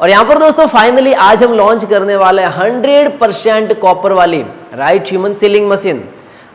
और यहाँ पर दोस्तों फाइनली आज हम लॉन्च करने वाले हैं 100% कॉपर वाली राइट ह्यूमन सीलिंग मशीन।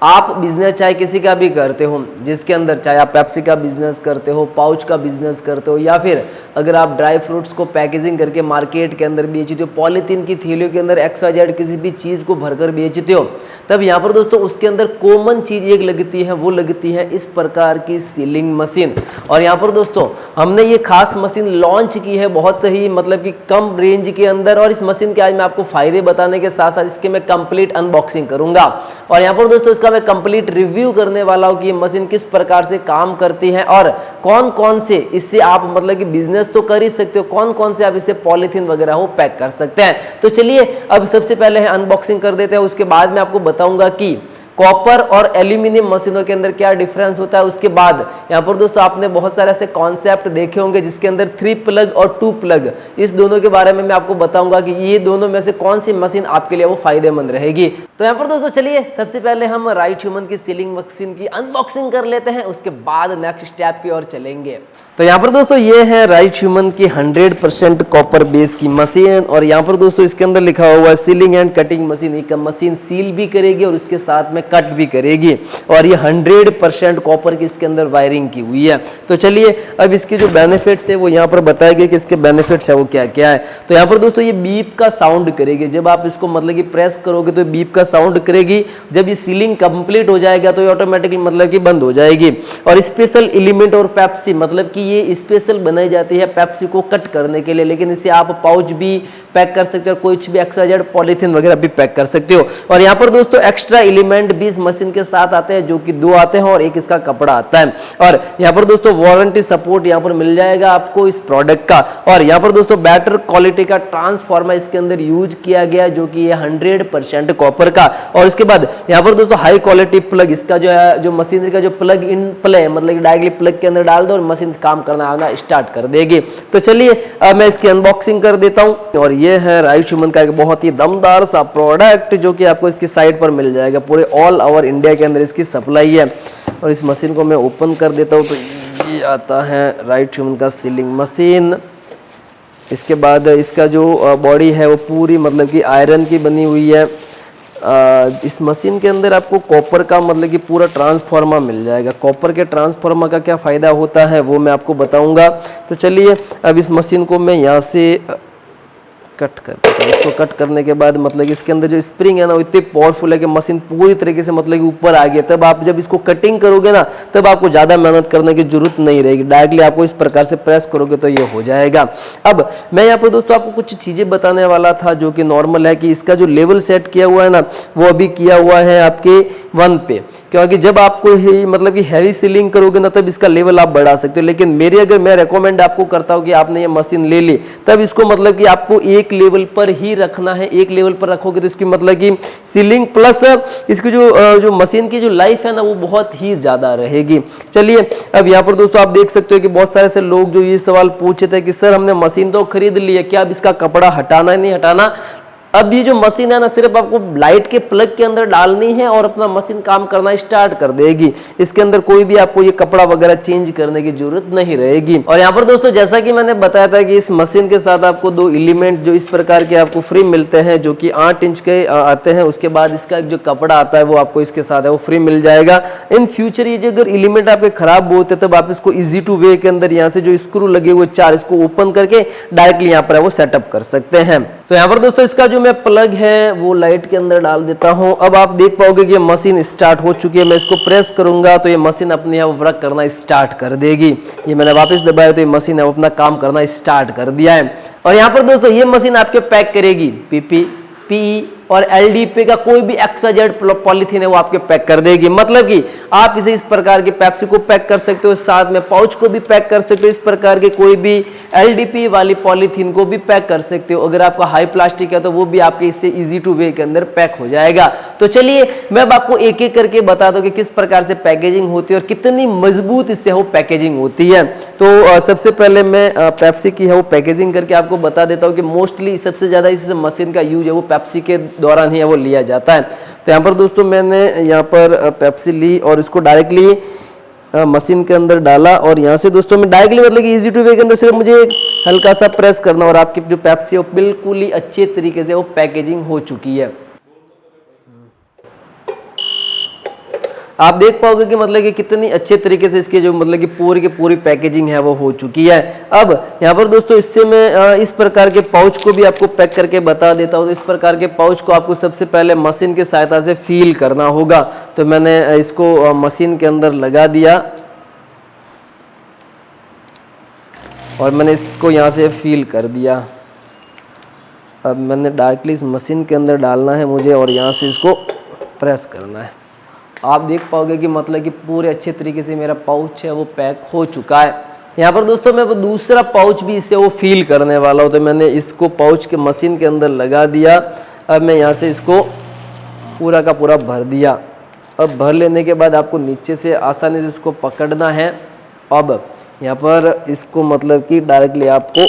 आप बिजनेस चाहे किसी का भी करते हो, जिसके अंदर चाहे आप पेप्सी का बिजनेस करते हो, पाउच का बिजनेस करते हो, या फिर अगर आप ड्राई फ्रूट्स को पैकेजिंग करके मार्केट के अंदर बेचते हो, पॉलीथीन की थैलियों के अंदर XYZ किसी भी चीज़ को भरकर बेचते हो, तब यहाँ पर दोस्तों उसके अंदर कॉमन चीज़ एक लगती है, वो लगती है इस प्रकार की सीलिंग मशीन। और यहाँ पर दोस्तों हमने ये खास मशीन लॉन्च की है बहुत ही मतलब कि कम रेंज के अंदर, और इस मशीन के आज मैं आपको फायदे बताने के साथ साथ इसके मैं कंप्लीट अनबॉक्सिंग करूंगा। और यहाँ पर दोस्तों इसका मैं कंप्लीट रिव्यू करने वाला हूँ कि ये मशीन किस प्रकार से काम करती है और कौन कौन से इससे आप मतलब कि बिजनेस तो कर ही सकते हो, कौन कौन से आप इससे पॉलीथीन वगैरह हो पैक कर सकते हैं। तो चलिए अब सबसे पहले अनबॉक्सिंग कर देते हैं, उसके बाद मैं आपको बताऊंगा कि कॉपर और एल्यूमिनियम मशीनों के अंदर क्या डिफरेंस होता है। उसके बाद यहाँ पर दोस्तों आपने बहुत सारे ऐसे कॉन्सेप्ट देखे होंगे जिसके अंदर 3 प्लग और 2 प्लग, इस दोनों के बारे में मैं आपको बताऊंगा कि ये दोनों में से कौन सी मशीन आपके लिए वो फायदेमंद रहेगी। तो यहाँ पर दोस्तों चलिए सबसे पहले हम राइट ह्यूमन की सीलिंग मशीन की अनबॉक्सिंग कर लेते हैं, उसके बाद नेक्स्ट स्टेप की ओर चलेंगे। तो यहाँ पर दोस्तों ये है राइट ह्यूमन की 100% कॉपर बेस की मशीन, और यहाँ पर दोस्तों इसके अंदर लिखा हुआ है सीलिंग एंड कटिंग मशीन। एक मशीन सील भी करेगी और उसके साथ में कट भी करेगी, और ये 100% कॉपर की इसके अंदर वायरिंग की हुई है। तो चलिए अब इसके जो बेनिफिट्स है वो यहाँ पर बताए गए कि इसके बेनिफिट्स है वो क्या क्या है। तो यहाँ पर दोस्तों ये बीप का साउंड करेगी, जब आप इसको मतलब कि प्रेस करोगे तो बीप का साउंड करेगी। जब ये सीलिंग कंप्लीट हो जाएगा तो ये ऑटोमेटिकली मतलब कि बंद हो जाएगी। और स्पेशल एलिमेंट और पेप्सी मतलब कि ये स्पेशल बनाई जाती है पेप्सी को कट करने के लिए, लेकिन इसे आप पाउच भी पैक कर सकते हो, कुछ भी XYZ पॉलीथीन वगैरह भी पैक कर सकते हो। और यहाँ पर दोस्तों एक्स्ट्रा एलिमेंट भी इस मशीन के साथ आते हैं, जो कि 2 आते हैं और एक इसका कपड़ा आता है। और यहाँ पर दोस्तों वारंटी सपोर्ट यहाँ पर मिल जाएगा आपको इस प्रोडक्ट का। और यहाँ पर दोस्तों बेटर क्वालिटी का ट्रांसफार्मर इसके अंदर यूज किया गया, जो कि ये 100% कॉपर का। और इसके बाद यहाँ पर दोस्तों हाई क्वालिटी प्लग, इसका जो है जो मशीनरी का जो प्लग इन प्ले मतलब डायरेक्टली प्लग के अंदर डाल दो और मशीन काम करना आना स्टार्ट कर देगी। तो चलिए अब मैं इसकी अनबॉक्सिंग कर देता हूं। और ये है राइट ह्यूमन का एक बहुत ही दमदार सा प्रोडक्ट, जो कि आपको इसकी साइट पर मिल जाएगा। पूरे ऑल ओवर इंडिया के अंदर इसकी सप्लाई है। और इस मशीन को मैं ओपन कर देता हूं, तो ये आता है राइट ह्यूमन का सीलिंग मशीन। इसके बाद इसका जो बॉडी है वो पूरी मतलब कि आयरन की बनी हुई है। इस मशीन के अंदर आपको कॉपर का मतलब कि पूरा ट्रांसफार्मर मिल जाएगा। कॉपर के ट्रांसफार्मर का क्या फ़ायदा होता है वो मैं आपको बताऊंगा। तो चलिए अब इस मशीन को मैं यहाँ से कट करते हैं। इसको कट करने के बाद मतलब कि इसके अंदर जो स्प्रिंग है ना वो इतनी पावरफुल है कि मशीन पूरी तरीके से मतलब कि ऊपर आ गया। तब आप जब इसको कटिंग करोगे ना तब आपको ज़्यादा मेहनत करने की जरूरत नहीं रहेगी, डायरेक्टली आपको इस प्रकार से प्रेस करोगे तो ये हो जाएगा। अब मैं यहाँ पर दोस्तों आपको कुछ चीज़ें बताने वाला था जो कि नॉर्मल है, कि इसका जो लेवल सेट किया हुआ है ना वो अभी किया हुआ है आपके 1 पे, क्योंकि जब आपको मतलब कि हैवी सीलिंग करोगे ना तब इसका लेवल आप बढ़ा सकते हो। लेकिन मैं रेकमेंड आपको करता हूँ कि आपने ये मशीन ले ली तब इसको मतलब कि आपको एक लेवल पर ही रखना है। एक लेवल पर रखोगे तो इसकी मतलब कि सीलिंग प्लस इसकी जो मशीन की जो लाइफ है ना वो बहुत ही ज्यादा रहेगी। चलिए अब यहाँ पर दोस्तों आप देख सकते हो कि बहुत सारे ऐसे लोग जो ये सवाल पूछे थे कि सर हमने मशीन तो खरीद ली है, क्या अब इसका कपड़ा हटाना है नहीं हटाना। अब ये जो मशीन है ना सिर्फ आपको लाइट के प्लग के अंदर डालनी है और अपना मशीन काम करना स्टार्ट कर देगी। इसके अंदर कोई भी आपको ये कपड़ा वगैरह चेंज करने की जरूरत नहीं रहेगी। और यहाँ पर दोस्तों जैसा कि मैंने बताया था कि इस मशीन के साथ आपको 2 एलिमेंट जो इस प्रकार के आपको फ्री मिलते हैं, जो कि 8 इंच के आते हैं। उसके बाद इसका जो कपड़ा आता है वो आपको इसके साथ है वो फ्री मिल जाएगा। इन फ्यूचर ये जो अगर एलिमेंट आपके खराब होते तब आप इसको इजी टू वे के अंदर यहाँ से जो स्क्रू लगे हुए 4 इसको ओपन करके डायरेक्टली यहाँ पर है वो सेटअप कर सकते हैं। तो यहाँ पर दोस्तों इसका जो मैं प्लग है वो लाइट के अंदर डाल देता हूँ। अब आप देख पाओगे कि ये मशीन स्टार्ट हो चुकी है। मैं इसको प्रेस करूंगा तो ये मशीन अपने यहाँ वर्क करना स्टार्ट कर देगी। ये मैंने वापस दबाया तो ये मशीन है अपना काम करना स्टार्ट कर दिया है। और यहाँ पर दोस्तों ये मशीन आपके पैक करेगी PP, PE और LDP का कोई भी XYZ पॉलीथीन है वो आपके पैक कर देगी। मतलब कि आप इसे इस प्रकार के पेप्सी को पैक कर सकते हो, साथ में पाउच को भी पैक कर सकते हो, इस प्रकार के कोई भी LDP वाली पॉलीथीन को भी पैक कर सकते हो। अगर आपका हाई प्लास्टिक है तो वो भी आपके इससे इजी टू वे के अंदर पैक हो जाएगा। तो चलिए मैं अब आपको एक एक करके बता दूं कि किस प्रकार से पैकेजिंग होती है और कितनी मजबूत इससे वो पैकेजिंग होती है। तो सबसे पहले मैं पेप्सी की है वो पैकेजिंग करके आपको बता देता हूँ कि मोस्टली सबसे ज्यादा इस मशीन का यूज है वो पेप्सी के दौरान ही वो लिया जाता है। तो यहाँ पर दोस्तों मैंने यहाँ पर पेप्सी ली और इसको डायरेक्टली मशीन के अंदर डाला और यहाँ से दोस्तों मैं डायरेक्टली मतलब कि इजी टू वे के अंदर सिर्फ मुझे हल्का सा प्रेस करना और आपकी जो पेप्सी है वो बिल्कुल ही अच्छे तरीके से वो पैकेजिंग हो चुकी है। आप देख पाओगे कि मतलब कि कितनी अच्छे तरीके से इसके जो मतलब कि पूरी की पूरी पैकेजिंग है वो हो चुकी है। अब यहाँ पर दोस्तों इससे मैं इस प्रकार के पाउच को भी आपको पैक करके बता देता हूँ। तो इस प्रकार के पाउच को आपको सबसे पहले मशीन की सहायता से फील करना होगा। तो मैंने इसको मशीन के अंदर लगा दिया और मैंने इसको यहाँ से फील कर दिया। अब मैंने डायरेक्टली इस मशीन के अंदर डालना है मुझे और यहाँ से इसको प्रेस करना है। आप देख पाओगे कि मतलब कि पूरे अच्छे तरीके से मेरा पाउच है वो पैक हो चुका है। यहाँ पर दोस्तों मैं दूसरा पाउच भी इसे वो फील करने वाला हूँ। तो मैंने इसको पाउच के मशीन के अंदर लगा दिया। अब मैं यहाँ से इसको पूरा का पूरा भर दिया। अब भर लेने के बाद आपको नीचे से आसानी से इसको पकड़ना है। अब यहाँ पर इसको मतलब कि डायरेक्टली आपको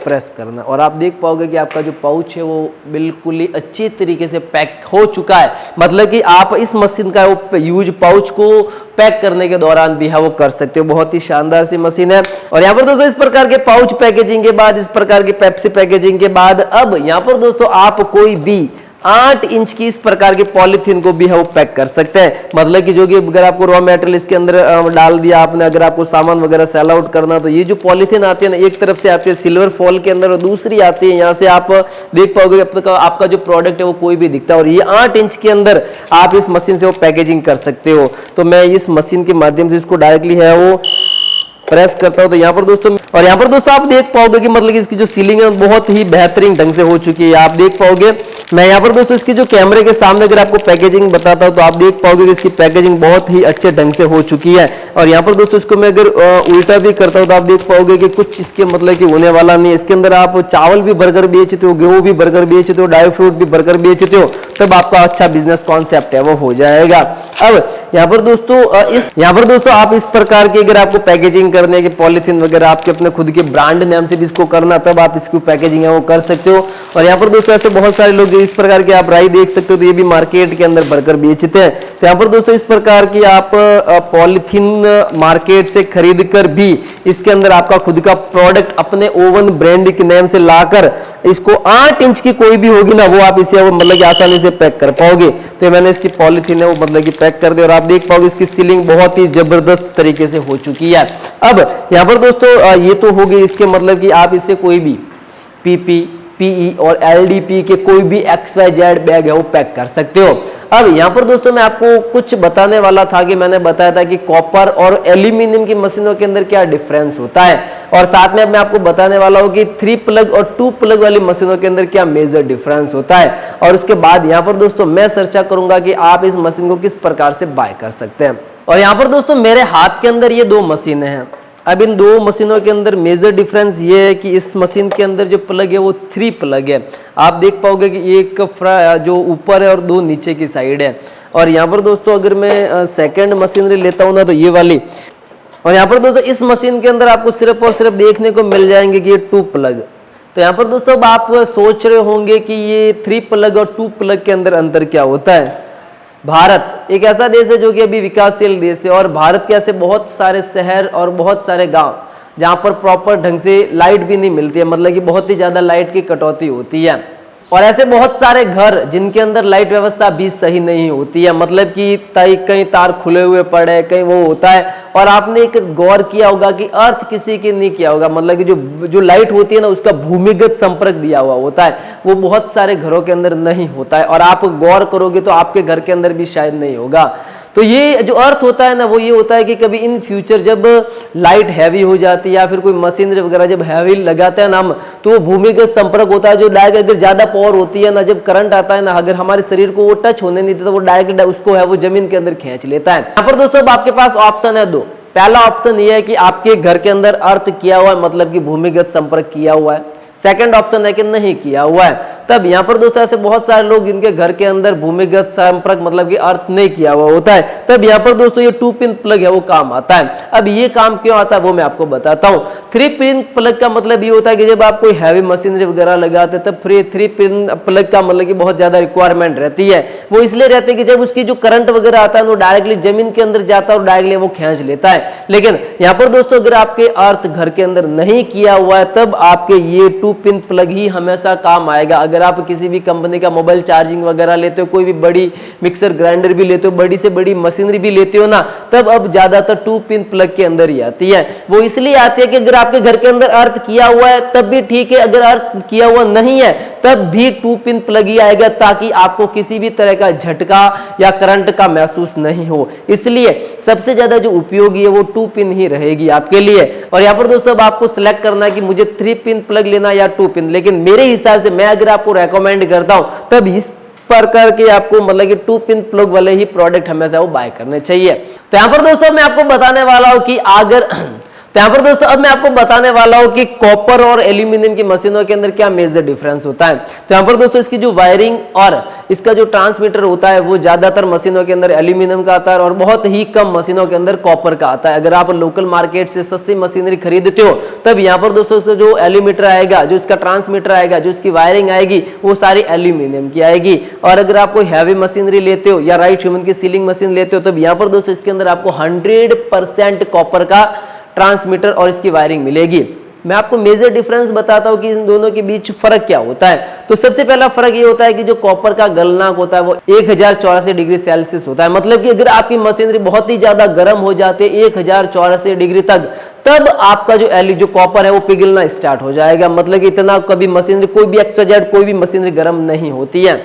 प्रेस करना और आप देख पाओगे कि आपका जो पाउच है वो बिल्कुल ही अच्छी तरीके से पैक हो चुका है। मतलब कि आप इस मशीन का यूज पाउच को पैक करने के दौरान भी है वो कर सकते हो। बहुत ही शानदार सी मशीन है। और यहाँ पर दोस्तों इस प्रकार के पाउच पैकेजिंग के बाद, इस प्रकार की पेप्सी पैकेजिंग के बाद, अब यहाँ पर दोस्तों आप कोई भी 8 इंच की इस प्रकार के पॉलीथीन को भी है वो पैक कर सकते हैं। मतलब कि जो कि अगर आपको रॉ मटेरियल इसके अंदर डाल दिया आपने, अगर आपको सामान वगैरह सेल आउट करना, तो ये जो पॉलीथीन आती है ना, एक तरफ से आती है सिल्वर फॉल के अंदर और दूसरी आती है यहाँ से आप देख पाओगे आपका जो प्रोडक्ट है वो कोई भी दिखता है। और ये 8 इंच के अंदर आप इस मशीन से वो पैकेजिंग कर सकते हो। तो मैं इस मशीन के माध्यम से इसको डायरेक्टली है वो प्रेस करता हूं। तो यहाँ पर दोस्तों आप देख पाओगे कि मतलब कि इसकी जो सीलिंग है बहुत ही बेहतरीन ढंग से हो चुकी है। आप देख पाओगे, मैं यहाँ पर दोस्तों इसकी जो कैमरे के सामने अगर आपको पैकेजिंग बताता हूं तो आप देख पाओगे कि इसकी पैकेजिंग बहुत ही अच्छे ढंग से हो चुकी है। और यहाँ पर दोस्तों इसको मैं अगर उल्टा भी करता हूं तो आप देख पाओगे कि कुछ इसके मतलब कि होने वाला नहीं है। इसके अंदर आप चावल भी भरकर बेचते हो, गेहूं भी भरकर बेचते हो, ड्राई फ्रूट भी भरकर बेचते हो, तब आपका अच्छा बिजनेस कॉन्सेप्ट है वो हो जाएगा। अब यहाँ पर दोस्तों आप इस प्रकार की अगर आपको पैकेजिंग करने की पॉलीथीन वगैरह आपके अपने खुद के ब्रांड नेम से भी इसको करना, तब आप इसकी पैकेजिंग है वो कर सकते हो। और यहाँ पर दोस्तों ऐसे बहुत सारे लोग इस प्रकार के आप राई देख सकते हो, तो ये भी मार्केट के अंदर भरकर बेचते हैं। तो यहाँ पर दोस्तों इस प्रकार की आप पॉलीथीन मार्केट से खरीद कर भी इसके अंदर आपका खुद का प्रोडक्ट अपने ओवन ब्रांड के नेम से लाकर इसको 8 इंच की कोई भी होगी ना, वो आप इसे मतलब कि आसानी से पैक कर पाओगे। तो मैंने इसकी पॉलीथीन है वो मतलब कि पैक कर दी और आप देख पाओगे इसकी सीलिंग बहुत ही जबरदस्त तरीके से हो चुकी है। अब यहाँ पर दोस्तों ये तो हो गई इसके मतलब कि आप इससे कोई भी पीपी, पीई और एलडीपी के कोई भी XYZ बैग है वो पैक कर सकते हो। अब यहाँ पर दोस्तों मैं आपको कुछ बताने वाला था कि मैंने बताया था कि कॉपर और एल्यूमिनियम की मशीनों के अंदर क्या डिफरेंस होता है, और साथ में मैं आपको बताने वाला हूँ कि 3 प्लग और 2 प्लग वाली मशीनों के अंदर क्या मेजर डिफरेंस होता है। और उसके बाद यहाँ पर दोस्तों मैं चर्चा करूंगा कि आप इस मशीन को किस प्रकार से बाय कर सकते हैं। और यहाँ पर दोस्तों मेरे हाथ के अंदर ये 2 मशीनें हैं। अब इन 2 मशीनों के अंदर मेजर डिफरेंस ये है कि इस मशीन के अंदर जो प्लग है वो 3 प्लग है। आप देख पाओगे कि एक जो ऊपर है और 2 नीचे की साइड है। और यहाँ पर दोस्तों अगर मैं सेकंड मशीनरी लेता हूँ ना, तो ये वाली, और यहाँ पर दोस्तों इस मशीन के अंदर आपको सिर्फ और सिर्फ देखने को मिल जाएंगे कि ये 2 प्लग। तो यहाँ पर दोस्तों अब आप सोच रहे होंगे कि ये 3 प्लग और 2 प्लग के अंदर अंतर क्या होता है। भारत एक ऐसा देश है जो कि अभी विकासशील देश है, और भारत के ऐसे बहुत सारे शहर और बहुत सारे गांव जहां पर प्रॉपर ढंग से लाइट भी नहीं मिलती है, मतलब कि बहुत ही ज्यादा लाइट की कटौती होती है। और ऐसे बहुत सारे घर जिनके अंदर लाइट व्यवस्था भी सही नहीं होती है, मतलब कि कहीं तार खुले हुए पड़े, कहीं वो होता है। और आपने एक गौर किया होगा कि अर्थ किसी की नहीं किया होगा, मतलब कि जो लाइट होती है ना उसका भूमिगत संपर्क दिया हुआ होता है, वो बहुत सारे घरों के अंदर नहीं होता है। और आप गौर करोगे तो आपके घर के अंदर भी शायद नहीं होगा। तो ये जो अर्थ होता है ना, वो ये होता है कि कभी इन फ्यूचर जब लाइट हैवी हो जाती है या फिर कोई मशीनरी वगैरह जब हैवी लगाते हैं ना हम, तो वो भूमिगत संपर्क होता है जो डायरेक्ट अगर ज्यादा पावर होती है ना, जब करंट आता है ना, अगर हमारे शरीर को वो टच होने नहीं देता तो वो डायरेक्ट उसको है वो जमीन के अंदर खींच लेता है। यहाँ पर दोस्तों अब आपके पास ऑप्शन है 2। पहला ऑप्शन ये है कि आपके घर के अंदर अर्थ किया हुआ है, मतलब कि भूमिगत संपर्क किया हुआ है। सेकंड ऑप्शन है कि नहीं किया हुआ है। तब यहाँ पर दोस्तों ऐसे बहुत सारे लोग जिनके घर के अंदर भूमिगत संपर्क मतलब कि अर्थ नहीं किया हुआ होता है, तब यहाँ पर दोस्तों ये 2 पिन प्लग है वो काम आता है। अब ये काम क्यों आता है वो मैं आपको बताता हूँ। 3 पिन प्लग का मतलब ये होता है कि जब आप कोई हैवी मशीनरी वगैरह लगाते हैं तब 3 पिन प्लग का मतलब कि बहुत ज्यादा रिक्वायरमेंट रहती है। वो इसलिए रहती है कि जब उसकी जो करंट वगैरह आता है वो डायरेक्टली जमीन के अंदर जाता है और डायरेक्टली वो खींच लेता है। लेकिन यहाँ पर दोस्तों अगर आपके अर्थ घर के अंदर नहीं किया हुआ है तब आपके ये 2 पिन प्लग ही हमेशा काम आएगा। अगर आप किसी भी कंपनी का मोबाइल चार्जिंग वगैरह लेते हो, कोई भी बड़ी मिक्सर ग्राइंडर भी लेते हो, बड़ी से बड़ी मशीनरी भी लेते हो ना, तब अब ज्यादातर 2 पिन प्लग के अंदर ही आती है। वो इसलिए आती है कि अगर आपके घर के अंदर अर्थ किया हुआ है तब भी ठीक है, अगर अर्थ किया हुआ नहीं है तब भी 2 पिन प्लग ही आएगा, ताकि आपको किसी भी तरह का झटका या करंट का महसूस नहीं हो। इसलिए सबसे ज्यादा जो उपयोगी है वो 2 पिन ही रहेगी आपके लिए। और यहाँ पर दोस्तों अब आपको सिलेक्ट करना है कि मुझे 3 पिन प्लग लेना या 2 पिन, लेकिन मेरे हिसाब से मैं अगर आपको रेकमेंड करता हूं तब इस प्रकार के आपको मतलब कि 2 पिन प्लग वाले ही प्रोडक्ट हमेशा वो बाय करने चाहिए। तो यहाँ पर दोस्तों मैं आपको बताने वाला हूं कि अब मैं आपको बताने वाला हूं कि कॉपर और एल्यूमिनियम की मशीनों के अंदर क्या मेजर डिफरेंस होता है। तो यहाँ पर दोस्तों इसकी जो वायरिंग और इसका जो ट्रांसमीटर होता है वो ज्यादातर मशीनों के अंदर एल्यूमिनियम का आता है और बहुत ही कम मशीनों के अंदर कॉपर का आता है। अगर आप लोकल मार्केट से सस्ती मशीनरी खरीदते हो तब यहाँ पर दोस्तों इसका जो एल्यूमीटर आएगा, जो इसका ट्रांसमीटर आएगा, जो इसकी वायरिंग आएगी वो सारी एल्यूमिनियम की आएगी। और अगर आप कोई हैवी मशीनरी लेते हो या राइट ह्यूमन की सीलिंग मशीन लेते हो तब यहाँ पर दोस्तों इसके अंदर आपको 100% कॉपर का ट्रांसमीटर और इसकी वायरिंग मिलेगी। मैं आपको मेजर डिफरेंस बताता हूं कि इन दोनों के बीच फर्क क्या होता है। तो सबसे पहला फर्क ये होता है कि जो कॉपर का गलनांक होता है वो 1084 डिग्री सेल्सियस होता है। मतलब कि अगर आपकी मशीनरी बहुत ही ज्यादा गर्म हो जाती है 1084 डिग्री तक, तब आपका जो कॉपर है वो पिघलना स्टार्ट हो जाएगा। मतलब कि इतना कभी मशीनरी कोई भी मशीनरी गर्म नहीं होती है।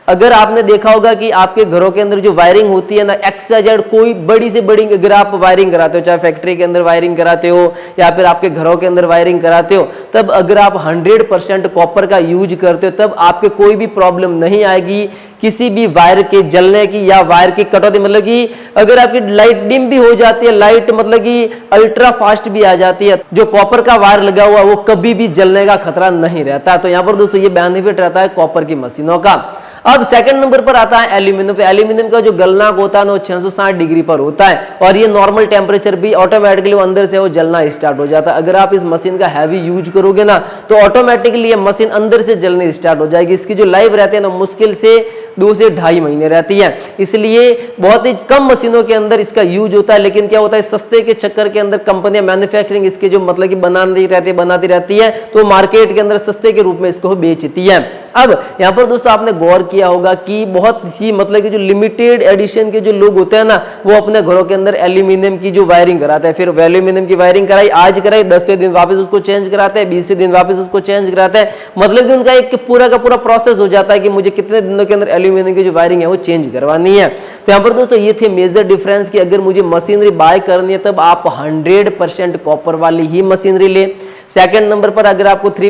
अगर आपने देखा होगा कि आपके घरों के अंदर जो वायरिंग होती है ना, XYZ कोई बड़ी से बड़ी अगर आप वायरिंग कराते हो, चाहे फैक्ट्री के अंदर वायरिंग कराते हो या फिर आपके घरों के अंदर वायरिंग कराते हो, तब अगर आप 100% कॉपर का यूज करते हो तब आपके कोई भी प्रॉब्लम नहीं आएगी किसी भी वायर के जलने की या वायर की कटौती। मतलब कि अगर आपकी लाइट डिम भी हो जाती है, लाइट मतलब कि अल्ट्रा फास्ट भी आ जाती है, जो कॉपर का वायर लगा हुआ वो कभी भी जलने का खतरा नहीं रहता। तो यहाँ पर दोस्तों ये बेनिफिट रहता है कॉपर की मशीनों का। अब सेकंड नंबर पर आता है एल्यूमिनियम पे। एल्यूमिनियम का जो गलनांक होता है ना वो 660 डिग्री पर होता है और ये नॉर्मल टेम्परेचर भी ऑटोमेटिकली अंदर से वो जलना स्टार्ट हो जाता है। अगर आप इस मशीन का हैवी यूज करोगे ना तो ऑटोमेटिकली ये मशीन अंदर से जलनी स्टार्ट हो जाएगी। इसकी जो लाइफ रहती है ना मुश्किल से 2 से 2.5 महीने रहती है। इसलिए बहुत ही कम मशीनों के अंदर इसका यूज होता है। लेकिन क्या होता है सस्ते के चक्कर के अंदर कंपनियां मैन्युफैक्चरिंग इसके जो मतलब कि बनाती रहती है तो मार्केट के अंदर सस्ते के रूप में इसको बेचती है। अब यहाँ पर दोस्तों आपने गौर किया होगा कि बहुत ही मतलब कि जो लिमिटेड एडिशन के जो लोग होते हैं ना वो अपने घरों के अंदर एल्यूमिनियम की जो वायरिंग कराते हैं, फिर एल्यूमिनियम की वायरिंग कराई, आज कराई, 10 से दिन वापस उसको चेंज कराते हैं, 20 से दिन वापस उसको चेंज कराते हैं। मतलब कि उनका एक पूरा का पूरा प्रोसेस हो जाता है कि मुझे कितने दिनों के अंदर एल्यूमिनियम की जो वायरिंग है वो चेंज करवानी है। तो यहाँ पर दोस्तों ये थे मेजर डिफरेंस कि अगर मुझे मशीनरी बाय करनी है तब आप 100% कॉपर वाली ही मशीनरी ले। सेकंड नंबर पर अगर आपको 3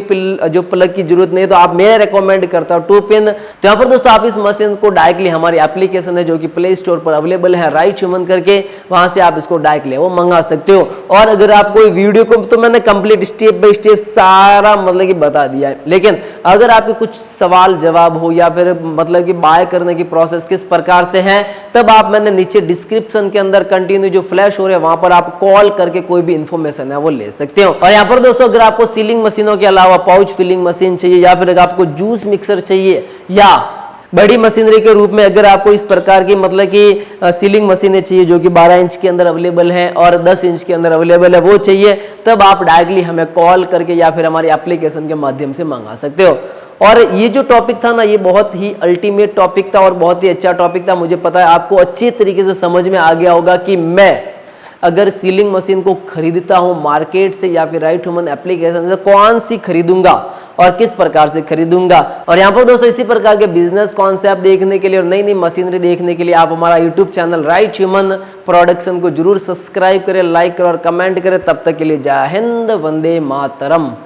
प्लग की जरूरत नहीं है तो आप मैं रेकमेंड करता हूं 2 पिन। तो यहाँ पर दोस्तों आप इस मशीन को डायरेक्टली हमारी एप्लीकेशन है जो कि प्ले स्टोर पर अवेलेबल है राइट ह्यूमन करके, वहां से आप इसको डायरेक्टली वो मंगा सकते हो। और अगर आप कोई वीडियो को तो मैंने कंप्लीट स्टेप बाय स्टेप सारा मतलब कि बता दिया है, लेकिन अगर आपके कुछ सवाल जवाब हो या फिर मतलब कि बाय करने की प्रोसेस किस प्रकार से है तब आप मैंने नीचे डिस्क्रिप्शन के अंदर कंटिन्यू जो फ्लैश हो रहे हैं वहां पर आप कॉल करके कोई भी इंफॉर्मेशन है वो ले सकते हो। और यहाँ पर दोस्तों अगर आपको सीलिंग मशीनों के अलावा पाउच फिलिंग मशीन चाहिए या फिर अगर आपको जूस मिक्सर चाहिए या बड़ी मशीनरी के रूप में अगर आपको इस प्रकार की मतलब कि सीलिंग मशीनें चाहिए जो कि 12 इंच के अंदर अवेलेबल है और 10 इंच के अंदर अवेलेबल है वो चाहिए, तब आप डायरेक्टली हमें कॉल करके या फिर हमारी एप्लीकेशन के माध्यम से मंगा सकते हो। और ये जो टॉपिक था ना ये बहुत ही अल्टीमेट टॉपिक था और बहुत ही अच्छा टॉपिक था। मुझे पता है आपको अच्छी तरीके से समझ में आ गया होगा कि मैं अगर सीलिंग मशीन को खरीदता हूं मार्केट से या फिर राइट ह्यूमन एप्लीकेशन से कौन सी खरीदूंगा और किस प्रकार से खरीदूंगा। और यहाँ पर दोस्तों इसी प्रकार के बिजनेस कॉन्सेप्ट देखने के लिए और नई नई मशीनरी देखने के लिए आप हमारा YouTube channel right human production को जरूर सब्सक्राइब करें, लाइक करें और कमेंट करें। तब तक के लिए जय हिंद, वंदे मातरम।